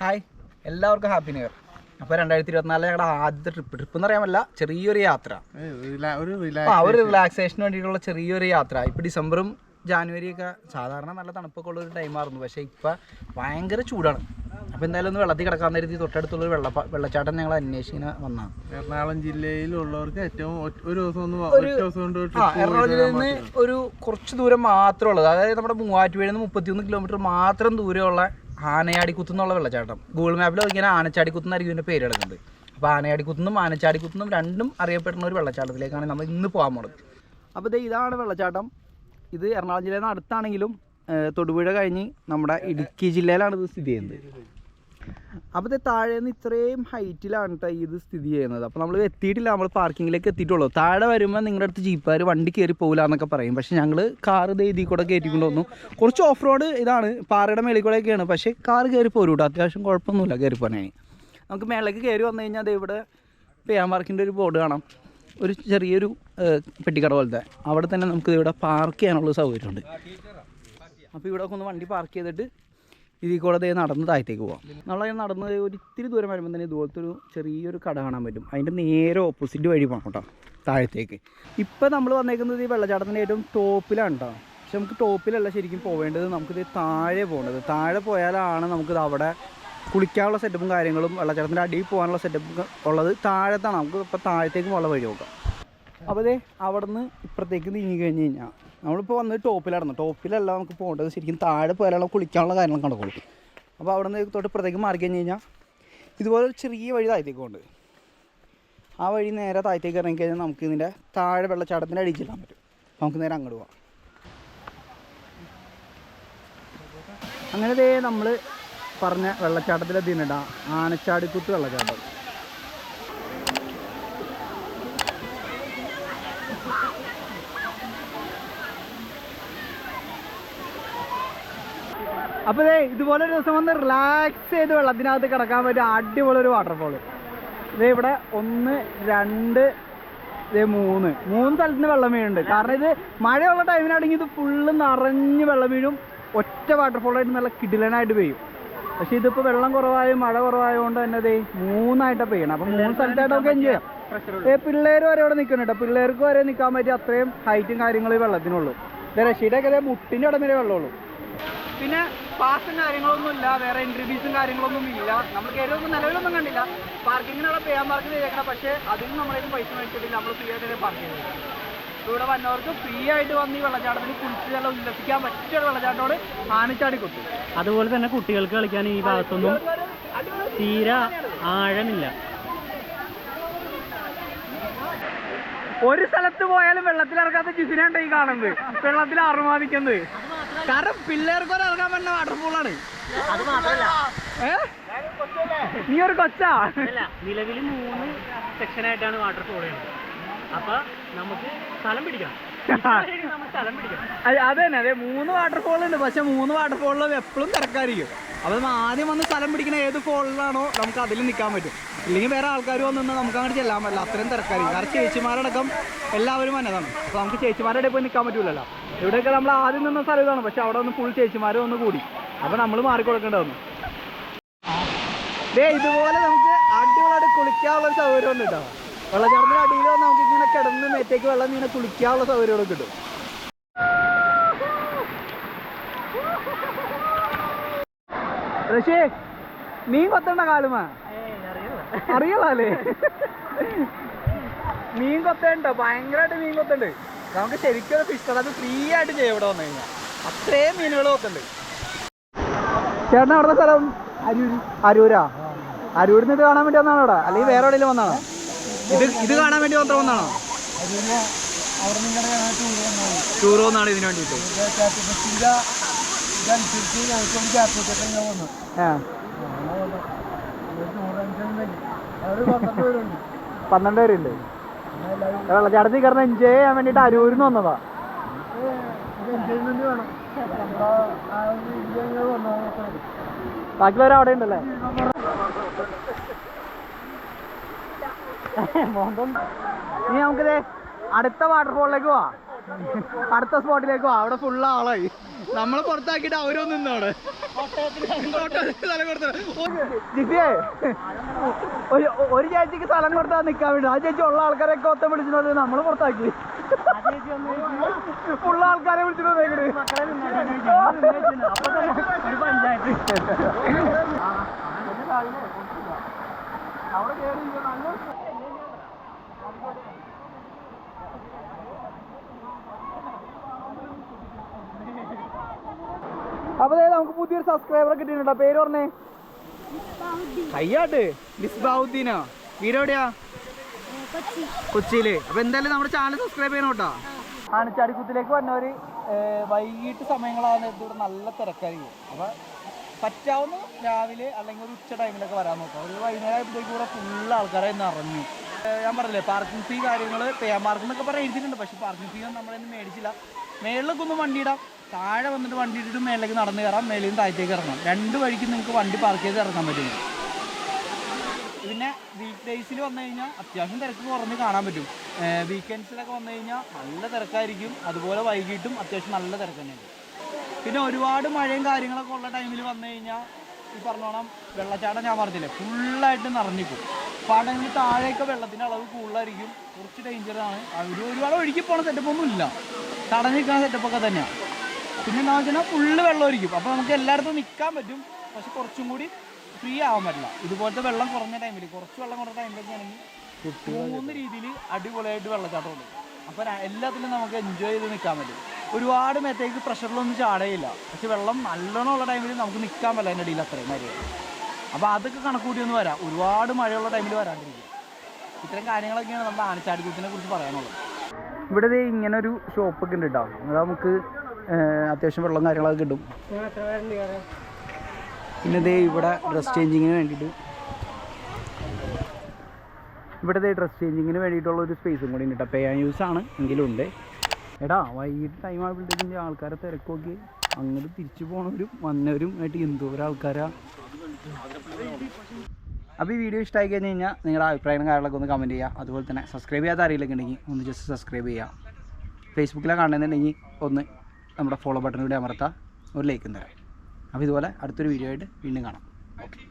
Hi, എല്ലാവർക്കും happy new year. അപ്പോൾ 2024 ഞങ്ങളുടെ ആദ്യത്തെ ട്രിപ്പ് എന്ന് പറയാൻ പറ്റില്ല, ചെറിയൊരു യാത്ര, ഒരു റിലാക്സേഷന് വേണ്ടിയിട്ടുള്ള ചെറിയൊരു യാത്ര. ഇപ്പോൾ ഡിസംബറും ജാനുവരിയൊക്കെ സാധാരണ നല്ല തണുപ്പൊക്കെ ഉള്ളൊരു ടൈമായിരുന്നു. പക്ഷേ ഇപ്പോൾ ഭയങ്കര ചൂടാണ്. അപ്പോൾ എന്തായാലും ഒന്ന് വെള്ളത്തിൽ കിടക്കാൻ കരുതി തൊട്ടടുത്തുള്ളൊരു വെള്ളച്ചാട്ടം ഞങ്ങൾ അന്വേഷിക്കുന്ന വന്നതാണ്. എറണാകുളം ജില്ലയിലുള്ളവർക്ക് ഏറ്റവും ഒരു ദിവസം എറണാകുളം ജില്ലയിൽ നിന്ന് ഒരു കുറച്ച് ദൂരം മാത്രമേ ഉള്ളത്. അതായത് നമ്മുടെ മൂവാറ്റുപുഴയിൽ നിന്ന് 31 കിലോമീറ്റർ മാത്രം ദൂരമുള്ള ആനയാടിക്കുത്ത് എന്നുള്ള വെള്ളച്ചാട്ടം. ഗൂഗിൾ മാപ്പിൽ ഇങ്ങനെ ആനച്ചാടിക്കുത്ത് എന്നായിരിക്കും ഇതിൻ്റെ പേര് കിടക്കുന്നത്. അപ്പോൾ ആനയാടിക്കുത്തുനിന്നും ആനച്ചാടിക്കുത്തുനിന്നും രണ്ടും അറിയപ്പെടുന്ന ഒരു വെള്ളച്ചാട്ടത്തിലേക്കാണ് നമ്മൾ ഇന്ന് പോകാൻ പോകുന്നത്. അപ്പോൾ ഇതാണ് വെള്ളച്ചാട്ടം. ഇത് എറണാകുളം ജില്ലയിൽ നിന്ന് അടുത്താണെങ്കിലും തൊടുപുഴ കഴിഞ്ഞ് നമ്മുടെ ഇടുക്കി ജില്ലയിലാണ് ഇത് സ്ഥിതി ചെയ്യുന്നത്. അപ്പോൾ താഴെ നിന്ന് ഇത്രയും ഹൈറ്റിലാണ് കേട്ടോ ഇത് സ്ഥിതി ചെയ്യുന്നത്. അപ്പോൾ നമ്മൾ എത്തിയിട്ടില്ല, നമ്മൾ പാർക്കിങ്ങിലേക്ക് എത്തിയിട്ടുള്ളൂ. താഴെ വരുമ്പോൾ നിങ്ങളുടെ അടുത്ത് ജീപ്പുകാർ വണ്ടി കയറി പോകില്ല എന്നൊക്കെ പറയും. പക്ഷേ ഞങ്ങൾ കാറ് ഇതിൽ കൂടെ കയറ്റിക്കൊണ്ട് വന്നു. കുറച്ച് ഓഫ് റോഡ് ഇതാണ്, പാറയുടെ മേളിൽ കൂടെയൊക്കെയാണ്. പക്ഷേ കാറ് കയറി പോരും കേട്ടോ, അത്യാവശ്യം കുഴപ്പമൊന്നുമില്ല കയറി പോകാനായി. നമുക്ക് മേളിലേക്ക് കയറി വന്നു കഴിഞ്ഞാൽ അത് ഇവിടെ പേയാമ്പാർക്കിൻ്റെ ഒരു ബോർഡ് കാണാം, ഒരു ചെറിയൊരു പെട്ടിക്കട പോലത്തെ. അവിടെ തന്നെ നമുക്ക് ഇവിടെ പാർക്ക് ചെയ്യാനുള്ള സൗകര്യമുണ്ട്. അപ്പോൾ ഇവിടെ ഒന്ന് വണ്ടി പാർക്ക് ചെയ്തിട്ട് ഇതിൽ കൂടെ നടന്ന് താഴത്തേക്ക് പോകാം. നമ്മളങ്ങനെ നടന്ന് ഒരു ഇത്തിരി ദൂരം വരുമ്പോൾ തന്നെ ഇതുപോലത്തെ ഒരു ചെറിയൊരു കട കാണാൻ പറ്റും. അതിൻ്റെ നേരെ ഓപ്പോസിറ്റ് വഴി പോകണം കേട്ടോ താഴത്തേക്ക്. ഇപ്പോൾ നമ്മൾ വന്നേക്കുന്നത് ഈ വെള്ളച്ചാട്ടത്തിൻ്റെ ഏറ്റവും ടോപ്പിലാണ് കേട്ടോ. പക്ഷെ നമുക്ക് ടോപ്പിലല്ല ശരിക്കും പോവേണ്ടത്, നമുക്കിത് താഴെ പോകേണ്ടത്. താഴെ പോയാലാണ് നമുക്കിത് അവിടെ കുളിക്കാനുള്ള സെറ്റപ്പും കാര്യങ്ങളും വെള്ളച്ചാട്ടത്തിൻ്റെ അടിയിൽ പോകാനുള്ള സെറ്റപ്പ് ഉള്ളത് താഴത്താണ്. നമുക്ക് ഇപ്പോൾ താഴത്തേക്ക് പോകാനുള്ള വഴി നോക്കാം. അപ്പോൾ അവിടെ നിന്ന് ഇപ്പുറത്തേക്ക് നീങ്ങി കഴിഞ്ഞ് കഴിഞ്ഞാൽ നമ്മളിപ്പോൾ വന്നത് ടോപ്പിലായിരുന്നു. ടോപ്പിലല്ല നമുക്ക് പോകേണ്ടത്, ശരിക്കും താഴെ പോയാലുള്ള കുളിക്കാനുള്ള കാര്യങ്ങൾ നടക്കുള്ളൂ. അപ്പോൾ അവിടെ നിന്ന് തൊട്ട് ഇപ്പുറത്തേക്ക് മാറി കഴിഞ്ഞ് കഴിഞ്ഞാൽ ഇതുപോലെ ഒരു ചെറിയ വഴി താഴത്തേക്ക് ഉണ്ട്. ആ വഴി നേരെ താഴത്തേക്ക് ഇറങ്ങിക്കഴിഞ്ഞാൽ നമുക്ക് ഇതിൻ്റെ താഴെ വെള്ളച്ചാട്ടത്തിൻ്റെ അടിയിൽ ചെല്ലാൻ പറ്റും. നമുക്ക് നേരെ അങ്ങോട്ട് പോകാം. അങ്ങനെ നമ്മൾ പറഞ്ഞ വെള്ളച്ചാട്ടത്തിലെത്തിയിട്ടാ ആനച്ചാടിക്കുത്ത് വെള്ളച്ചാട്ടം. അപ്പോൾ ഇതുപോലെ ഒരു ദിവസം വന്ന് റിലാക്സ് ചെയ്ത് വെള്ളത്തിനകത്ത് കിടക്കാൻ പറ്റിയ അടിപൊളി ഒരു വാട്ടർഫോള്. ഇവിടെ 1, 2, 3 സ്ഥലത്ത് നിന്ന് വെള്ളം വീഴുന്നുണ്ട്. കാരണം ഇത് മഴയുള്ള ടൈമിനാണെങ്കിൽ ഇത് ഫുള്ള് നിറഞ്ഞ് വെള്ളം വീഴും. ഒറ്റ വാട്ടർഫോളായിട്ട് നല്ല കിടിലനായിട്ട് പെയ്യും. പക്ഷേ ഇതിപ്പോൾ വെള്ളം കുറവായും മഴ കുറവായതുകൊണ്ട് തന്നെ 3ആയിട്ടാണ് പെയ്യണം. അപ്പം 3 സ്ഥലത്തായിട്ടൊക്കെ എൻജോയ് ചെയ്യാം. പിള്ളേർ വരെ ഇവിടെ നിൽക്കുന്നുണ്ട്. പിള്ളേർക്ക് വരെ നിൽക്കാൻ പറ്റിയ അത്രയും ഹൈറ്റും കാര്യങ്ങളും ഈ വെള്ളത്തിനുള്ളൂ. റഷീദൊക്കെ മുട്ടിൻ്റെ ഇടം വരെ വെള്ളമുള്ളൂ. പിന്നെ പാസും കാര്യങ്ങളൊന്നും ഇല്ല, വേറെ എൻട്രി ഫീസും കാര്യങ്ങളൊന്നും ഇല്ല. നമ്മൾ കയറിയൊന്നും നിലവിലൊന്നും കണ്ടില്ല. പാർക്കിങ്ങിനുള്ള പേയാൻ പാർക്ക് ചെയ്തേക്കണം. പക്ഷേ അതിന് നമ്മളതിന് പൈസ മേടിച്ചിട്ടില്ല, നമ്മൾ ഫ്രീ ആയിട്ട് പാർക്ക് ചെയ്തത്. ഇവിടെ വന്നവർക്ക് ഫ്രീ ആയിട്ട് വന്ന് ഈ വെള്ളച്ചാട്ടത്തിന് കുളിച്ച് നല്ല ഉല്ലസിക്കാൻ പറ്റിയ ഒരു വെള്ളച്ചാട്ടമാണ് ആനച്ചാടിക്കുത്ത്. അതുപോലെ തന്നെ കുട്ടികൾക്ക് കളിക്കാൻ ഈ ഭാഗത്തൊന്നും തീരെ ആഴമില്ല. ഒരു സ്ഥലത്ത് പോയാലും വെള്ളത്തിലിറങ്ങാത്ത ജിസിനാണ് ഈ കാണുന്നത്, വെള്ളത്തിൽ അറുമാദിക്കുന്നത്. കാരണം പിള്ളേർക്ക് ഇറങ്ങാൻ പറ്റുന്ന വാട്ടർഫോളാണ്. നീ ഒരു കൊച്ചാ? നിലവിൽ 3 സെക്ഷനായിട്ടാണ് വാട്ടർഫോൾ ചെയ്യുന്നത്. അപ്പൊ നമുക്ക് സ്ഥലം പിടിക്കണം. അത് തന്നെ, 3 വാട്ടർഫോൾ ഉണ്ട്. പക്ഷെ 3 വാട്ടർഫോളിലും എപ്പോഴും തിരക്കായിരിക്കും. അപ്പം ആദ്യം വന്ന് സ്ഥലം പിടിക്കുന്ന ഏത് ഫോളിലാണോ നമുക്ക് അതിൽ നിൽക്കാൻ പറ്റും. ഇല്ലെങ്കിൽ വേറെ ആൾക്കാർ വന്നു നമുക്ക് അങ്ങോട്ട് ചെല്ലാൻ പറ്റില്ല, അത്രയും തിരക്കായിരിക്കും. കാരണം ചേച്ചിമാരടക്കം എല്ലാവരും വന്നതാണ്. അപ്പോൾ നമുക്ക് ചേച്ചിമാരുടെ പോയി നിൽക്കാൻ പറ്റില്ലല്ലോ. ഇവിടെയൊക്കെ നമ്മൾ ആദ്യം നിന്ന സ്ഥലം ഇതാണ്. പക്ഷെ അവിടെ ഒന്ന് ഫുൾ ചേച്ചിമാർ ഒന്ന് കൂടി, അപ്പോൾ നമ്മൾ മാറിക്കൊടുക്കേണ്ടി വന്നു. ഇതുപോലെ നമുക്ക് അടിപൊളിയായിട്ട് കുളിക്കാനുള്ള സൗകര്യം ഉണ്ട് കേട്ടോ. വെള്ളച്ചാട്ടത്തിന് അടിയിൽ നമുക്ക് ഇങ്ങനെ കിടന്ന് മേത്തേക്ക് വെള്ളം ഇങ്ങനെ കുളിക്കാനുള്ള സൗകര്യം കിട്ടും. ഋഷി, മീൻ കൊത്തണ്ട കാലുമ അറിയല്ലേ? മീൻ കൊത്തേണ്ടോ? ഭയങ്കരമായിട്ട് മീൻ കൊത്തുണ്ട്. നമുക്ക് ശരിക്കും ഫിഷ് കട ഫ്രീ ആയിട്ട് ചെയ്യാം ഇവിടെ വന്നു കഴിഞ്ഞാൽ. അത്രയും മീനുകൾ കൊത്തുണ്ട്. ചേട്ടൻ അവിടുത്തെ സ്ഥലം അരൂരാ? അരൂരിൽ നിന്ന് ഇത് കാണാൻ വേണ്ടി വന്നാണോ അവിടെ, അല്ലെങ്കിൽ വേറെ എവിടെയെങ്കിലും വന്നാണോ? ഇത് കാണാൻ വേണ്ടി മാത്രം വന്നാണോ? ടൂർ വന്നാണ് ഇതിനു വേണ്ടിയിട്ട്. 12 പേരുണ്ട്. വെള്ളച്ചാട്ടത്തിൽ കിടന്ന് എൻജോയ് ചെയ്യാൻ വേണ്ടിയിട്ട് അരൂരിൽ നിന്ന് വന്നതാ. ബാക്കിയുള്ളവർ അവിടെ ഉണ്ടല്ലേ? ഇനി നമുക്കിത് അടുത്ത വാട്ടർഫോളിലേക്ക് പോവാം, അടുത്ത സ്പോട്ടിലേക്ക് പോവാം. അവിടെ ഫുള്ള് ആളായി. നമ്മളെ പുറത്താക്കിയിട്ട് അവരൊന്നും നിന്നോട് ഒരു ചേച്ചിക്ക് സ്ഥലം കൊടുത്താൽ നിൽക്കാൻ വേണ്ടി ആ ചേച്ചി ഉള്ള ആൾക്കാരൊക്കെ ഒത്ത വിളിച്ചിട്ട് നമ്മള് പുറത്താക്കി ഉള്ള ആൾക്കാരെ വിളിച്ചിട്ട് അപ്പൊ നമുക്ക് പുതിയൊരു സബ്സ്ക്രൈബറെ കിട്ടിയിട്ടുണ്ടോ? പേര് പറഞ്ഞേ. കയ്യാട്ട് മിസ്ബാവുദ്ദീനോ? വീരെവിടെയാ? കൊച്ചിയില്. അപ്പൊ എന്തായാലും നമ്മുടെ ചാനൽ സബ്സ്ക്രൈബ് ചെയ്യണം കേട്ടോ. ആനച്ചാടിക്കുത്തിലേക്ക് വന്നവര് വൈകിട്ട് സമയങ്ങളാണ് ഇവിടെ നല്ല തിരക്കായിരിക്കും. അപ്പൊ പറ്റാവുന്ന രാവിലെ അല്ലെങ്കിൽ ഒരു ഉച്ച ടൈമിലൊക്കെ വരാൻ നോക്കാം. ഒരു വൈകുന്നേരത്തേക്ക് കൂടെ ഫുള്ള് ആൾക്കാരെ നിറഞ്ഞു. ഞാൻ പറഞ്ഞില്ലേ പാർക്കിംഗ് ഫീ കാര്യങ്ങൾ പേയാൻ പാർക്ക് എന്നൊക്കെ പറഞ്ഞ് എഴുതിയിട്ടുണ്ട്. പക്ഷെ പാർക്കിംഗ് ഫീ ഒന്നും നമ്മളൊന്നും മേടിച്ചില്ല. മേളിലൊക്കെ ഒന്ന് വണ്ടി ഇടാം, താഴെ വന്നിട്ട് വണ്ടി ഇട്ടിട്ട് മേളിലേക്ക് നടന്ന് കയറാം, മേളിൽ നിന്ന് താഴത്തേക്ക് ഇറങ്ങാം. രണ്ട് വഴിക്ക് നിങ്ങൾക്ക് വണ്ടി പാർക്ക് ചെയ്ത് ഇറങ്ങാൻ പറ്റും. പിന്നെ വീക്ക് ഡേയ്സിൽ വന്നു കഴിഞ്ഞാൽ അത്യാവശ്യം തിരക്ക് കുറഞ്ഞ് കാണാൻ പറ്റും. വീക്കെൻഡ്സിലൊക്കെ വന്നു കഴിഞ്ഞാൽ നല്ല തിരക്കായിരിക്കും. അതുപോലെ വൈകിട്ടും അത്യാവശ്യം നല്ല തിരക്ക് തന്നെയാണ്. പിന്നെ ഒരുപാട് മഴയും കാര്യങ്ങളൊക്കെ ഉള്ള ടൈമിൽ വന്നു കഴിഞ്ഞാൽ ഈ പറഞ്ഞോണം വെള്ളച്ചാട്ടം ഞാൻ പറഞ്ഞില്ലേ ഫുള്ളായിട്ട് നിറഞ്ഞിക്കും. അപ്പോൾ ആ ടൈമിൽ താഴെയൊക്കെ വെള്ളത്തിൻ്റെ അളവ് കൂടുതലായിരിക്കും, കുറച്ച് ഡേഞ്ചറാണ്. ഒരുപാട് ഒഴുകി പോകണ സെറ്റപ്പൊന്നും ഇല്ല, തടഞ്ഞു നിൽക്കുന്ന സെറ്റപ്പൊക്കെ തന്നെയാണ്. പിന്നെ എന്താണെന്ന് വെച്ചാൽ ഫുള്ള് വെള്ളമായിരിക്കും. അപ്പോൾ നമുക്ക് എല്ലായിടത്തും നിൽക്കാൻ പറ്റും, പക്ഷെ കുറച്ചും കൂടി ഫ്രീ ആവാൻ പറ്റില്ല. ഇതുപോലത്തെ വെള്ളം കുറഞ്ഞ ടൈമിൽ, കുറച്ച് വെള്ളം കുറഞ്ഞ ടൈമിലൊക്കെ ആണെങ്കിൽ 3 രീതിയിൽ അടിപൊളിയായിട്ട് വെള്ളച്ചാട്ടമുണ്ട്. അപ്പോൾ എല്ലാത്തിലും നമുക്ക് എൻജോയ് ചെയ്ത് നിൽക്കാൻ പറ്റും. ഒരുപാട് മേത്തേക്ക് പ്രഷറിലൊന്നും ചാടയില്ല, പക്ഷെ വെള്ളം നല്ലോണം ഉള്ള ടൈമിൽ നമുക്ക് നിൽക്കാൻ പറ്റില്ല അതിൻ്റെ ഇടയിൽ അത്രയും മര്യാദ. അപ്പോൾ അതൊക്കെ കണക്കൂട്ടി ഒന്ന് വരാം, ഒരുപാട് മഴയുള്ള ടൈമിൽ വരാണ്ടിരിക്കും. ഇത്തരം കാര്യങ്ങളൊക്കെയാണ് നമ്മുടെ ആനച്ചാടിക്കുത്തിനെ കുറിച്ച് പറയാനുള്ളത്. ഇവിടെ ഇങ്ങനെ ഒരു ഷോപ്പൊക്കെ ഉണ്ട് കേട്ടോ. അത് നമുക്ക് അത്യാവശ്യം വെള്ളം കാര്യങ്ങളൊക്കെ കിട്ടും. പിന്നെ ഇവിടെ ഡ്രസ് ചേഞ്ചിങ്ങിന് വേണ്ടിയിട്ട് ഡ്രസ് ചേഞ്ചിങ്ങിന് വേണ്ടിയിട്ടുള്ള ഒരു സ്പേസും കൂടി ഉണ്ട് കേട്ടോ. പേ ആൻഡ് യൂസ് ആണ് എങ്കിലും ഉണ്ട്. എടാ വൈകിട്ട് ടൈം ആകുമ്പോഴത്തേക്കും ആൾക്കാരെ തിരക്കൊക്കെ അങ്ങോട്ട് തിരിച്ചു പോണവരും വന്നവരും ആയിട്ട് എന്തോരം ആൾക്കാരാ. അപ്പോൾ ഈ വീഡിയോ ഇഷ്ടമായി കഴിഞ്ഞ് കഴിഞ്ഞാൽ നിങ്ങളുടെ അഭിപ്രായങ്ങളും കാര്യങ്ങളൊക്കെ ഒന്ന് കമൻറ്റ് ചെയ്യുക. അതുപോലെ തന്നെ സബ്സ്ക്രൈബ് ചെയ്യാത്ത അറിയില്ലെങ്കിൽ ഉണ്ടെങ്കിൽ ഒന്ന് ജസ്റ്റ് സബ്സ്ക്രൈബ് ചെയ്യുക. ഫേസ്ബുക്കിലാണ് കാണുന്നുണ്ടെങ്കിൽ ഒന്ന് നമ്മുടെ ഫോളോ ബട്ടൺ കൂടി അമർത്താം, ഒരു ലൈക്കും തരാം. അപ്പോൾ ഇതുപോലെ അടുത്തൊരു വീഡിയോ ആയിട്ട് വീണ്ടും കാണാം. ഓക്കെ.